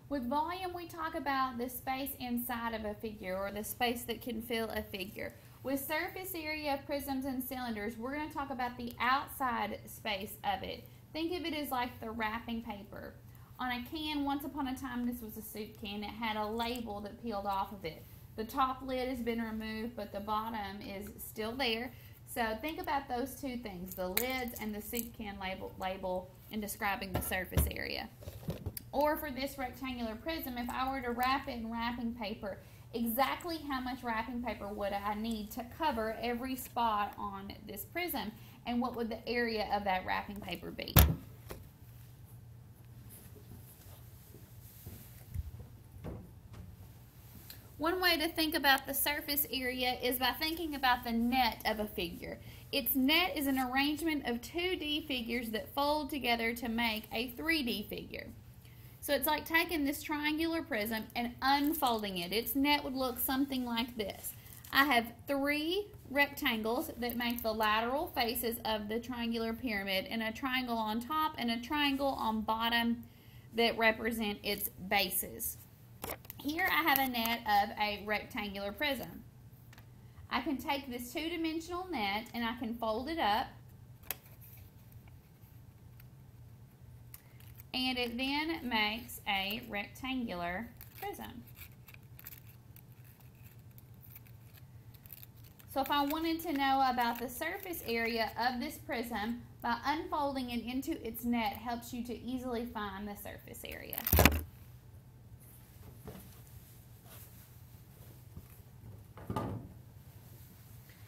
With volume, we talk about the space inside of a figure, or the space that can fill a figure. With surface area of prisms and cylinders, we're going to talk about the outside space of it. Think of it as like the wrapping paper. On a can, once upon a time, this was a soup can. It had a label that peeled off of it. The top lid has been removed, but the bottom is still there. So think about those two things, the lids and the soup can label in describing the surface area. Or for this rectangular prism, if I were to wrap it in wrapping paper, exactly how much wrapping paper would I need to cover every spot on this prism, and what would the area of that wrapping paper be? One way to think about the surface area is by thinking about the net of a figure. Its net is an arrangement of 2D figures that fold together to make a 3D figure. So it's like taking this triangular prism and unfolding it. Its net would look something like this. I have 3 rectangles that make the lateral faces of the triangular pyramid, and a triangle on top and a triangle on bottom that represent its bases. Here I have a net of a rectangular prism. I can take this two-dimensional net and I can fold it up, and it then makes a rectangular prism. So if I wanted to know about the surface area of this prism, by unfolding it into its net helps you to easily find the surface area.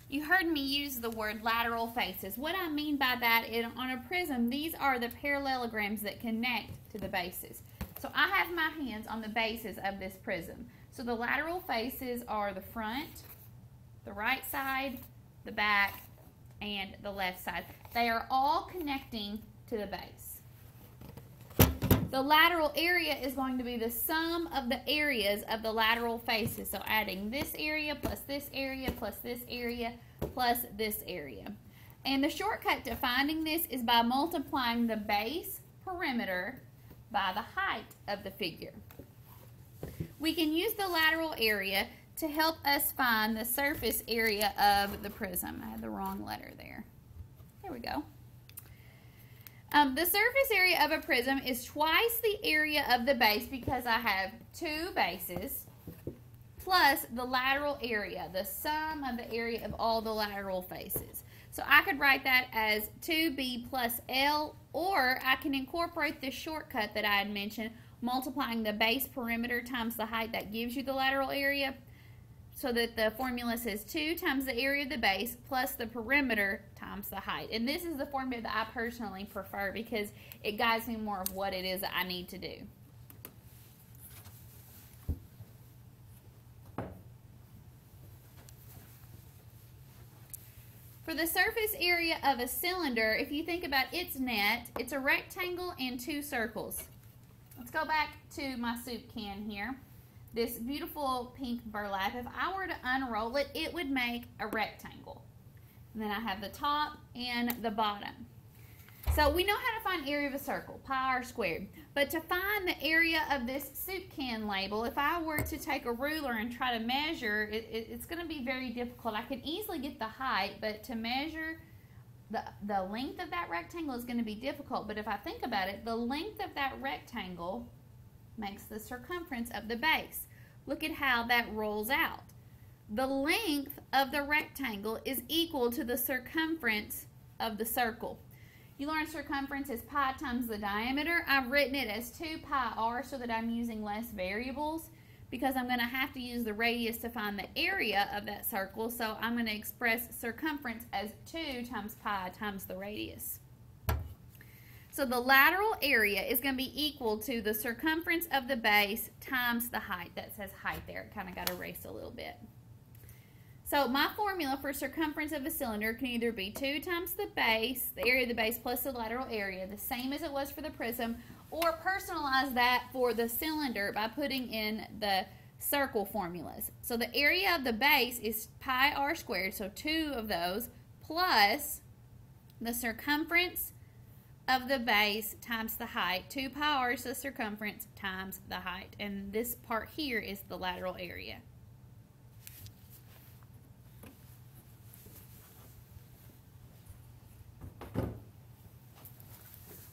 You heard me use the word lateral faces. What I mean by that is, on a prism, these are the parallelograms that connect to the bases. So I have my hands on the bases of this prism. So the lateral faces are the front, the right side, the back, and the left side. They are all connecting to the base. The lateral area is going to be the sum of the areas of the lateral faces. So adding this area plus this area plus this area plus this area. And the shortcut to finding this is by multiplying the base perimeter by the height of the figure. We can use the lateral area to help us find the surface area of the prism. I had the wrong letter there. There we go. The surface area of a prism is twice the area of the base, because I have 2 bases plus the lateral area, the sum of the area of all the lateral faces. So I could write that as 2b plus L, or I can incorporate the shortcut that I had mentioned, multiplying the base perimeter times the height. That gives you the lateral area, so that the formula says 2 times the area of the base plus the perimeter times the height. And this is the formula that I personally prefer, because it guides me more of what it is that I need to do. For the surface area of a cylinder, if you think about its net, it's a rectangle and 2 circles. Let's go back to my soup can here. This beautiful pink burlap, if I were to unroll it, it would make a rectangle. And then I have the top and the bottom. So we know how to find area of a circle, pi r squared. But to find the area of this soup can label, if I were to take a ruler and try to measure, it's going to be very difficult. I can easily get the height, but to measure the length of that rectangle is going to be difficult. But if I think about it, the length of that rectangle makes the circumference of the base. Look at how that rolls out. The length of the rectangle is equal to the circumference of the circle. You learn circumference is pi times the diameter. I've written it as 2 pi r so that I'm using less variables, because I'm going to have to use the radius to find the area of that circle. So I'm going to express circumference as 2 times pi times the radius. So the lateral area is going to be equal to the circumference of the base times the height. That says height there. It kind of got erased a little bit. So my formula for circumference of a cylinder can either be 2 times the base, the area of the base plus the lateral area, the same as it was for the prism, or personalize that for the cylinder by putting in the circle formulas. So the area of the base is pi r squared, so 2 of those, plus the circumference of the base times the height. 2 pi r is the circumference times the height. And this part here is the lateral area.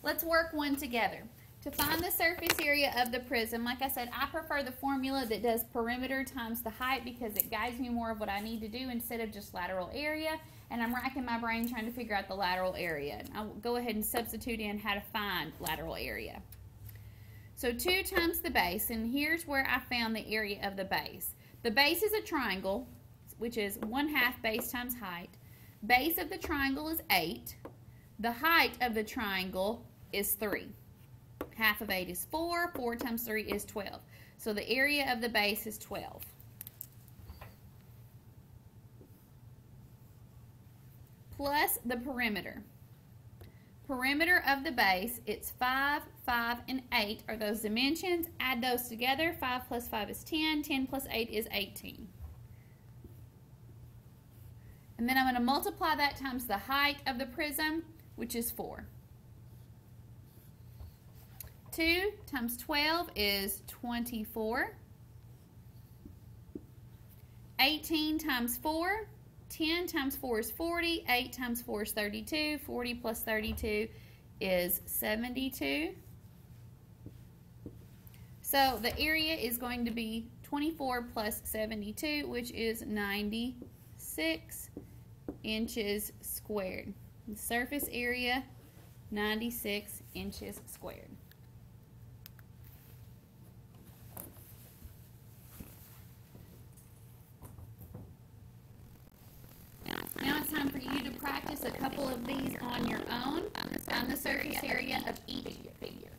Let's work one together. To find the surface area of the prism, like I said, I prefer the formula that does perimeter times the height because it guides me more of what I need to do instead of just lateral area. And I'm racking my brain trying to figure out the lateral area. I'll go ahead and substitute in how to find lateral area. So 2 times the base, and here's where I found the area of the base. The base is a triangle, which is 1/2 base times height. Base of the triangle is 8. The height of the triangle is 3. Half of 8 is 4. 4 times 3 is 12. So the area of the base is 12. Plus the perimeter. Perimeter of the base, it's 5, 5, and 8 are those dimensions. Add those together. 5 plus 5 is 10. 10 plus 8 is 18. And then I'm going to multiply that times the height of the prism, which is 4. 2 times 12 is 24. 18 times 4, 10 times 4 is 40. 8 times 4 is 32. 40 plus 32 is 72. So the area is going to be 24 plus 72, which is 96 inches squared. The surface area, 96 inches squared. Now it's time for you to practice a couple of these on your own on the surface area of each figure.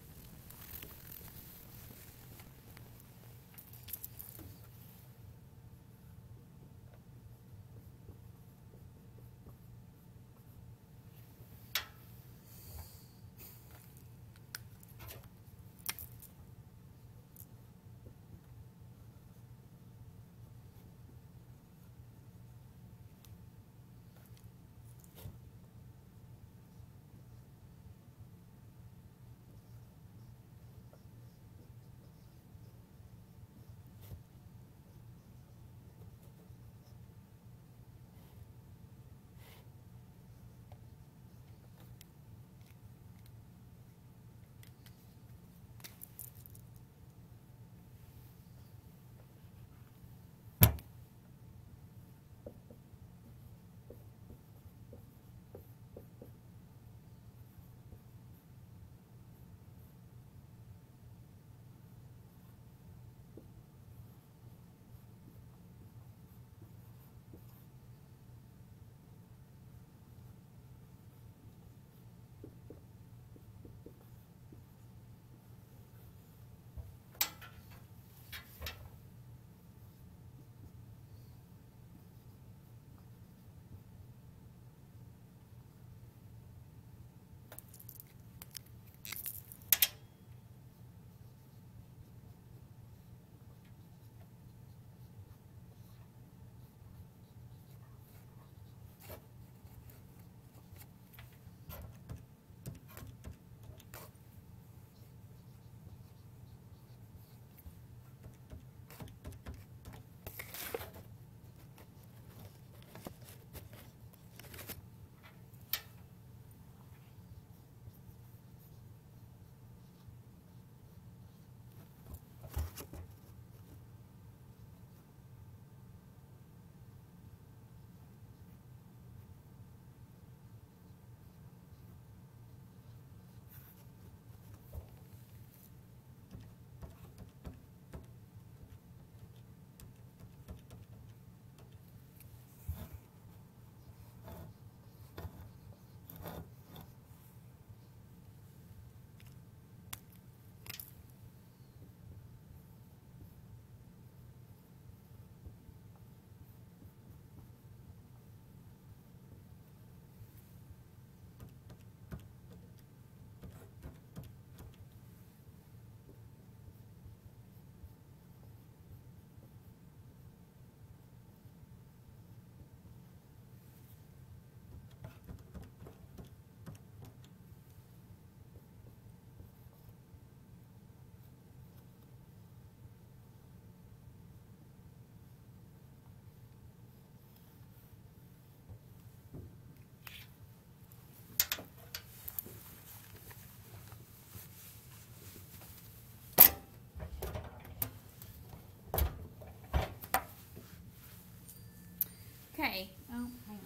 Okay. Oh, hang on.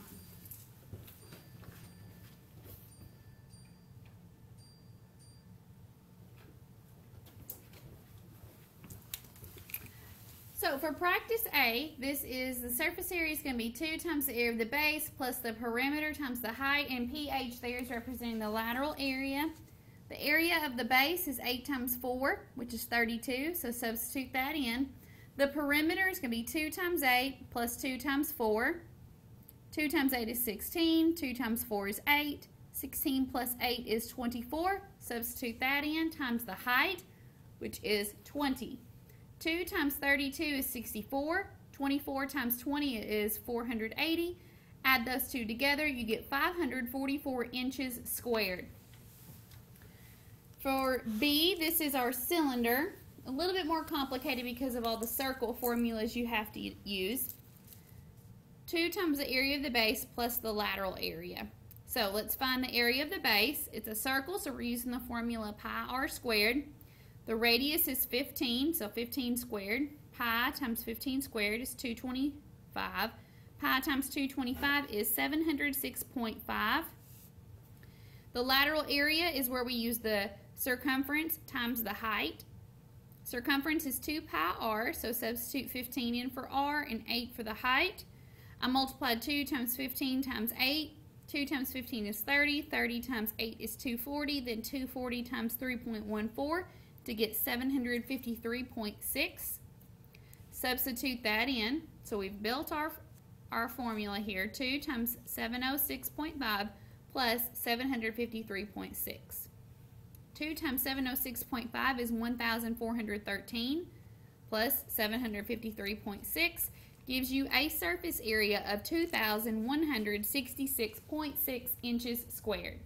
So for practice A, this is the surface area is going to be 2 times the area of the base plus the perimeter times the height, and pH there is representing the lateral area. The area of the base is 8 times 4, which is 32, so substitute that in. The perimeter is going to be 2 times 8 plus 2 times 4. 2 times 8 is 16, 2 times 4 is 8, 16 plus 8 is 24, substitute that in, times the height, which is 20. 2 times 32 is 64, 24 times 20 is 480. Add those two together, you get 544 inches squared. For B, this is our cylinder. A little bit more complicated because of all the circle formulas you have to use. 2 times the area of the base plus the lateral area. So let's find the area of the base. It's a circle, so we're using the formula pi r squared. The radius is 15, so 15 squared. Pi times 15 squared is 225. Pi times 225 is 706.5. The lateral area is where we use the circumference times the height. Circumference is 2 pi r, so substitute 15 in for r and 8 for the height. I multiplied 2 times 15 times 8. 2 times 15 is 30. 30 times 8 is 240. Then 240 times 3.14 to get 753.6. Substitute that in. So we've built our formula here. 2 times 706.5 plus 753.6. 2 times 706.5 is 1,413 plus 753.6 gives you a surface area of 2,166.6 inches squared.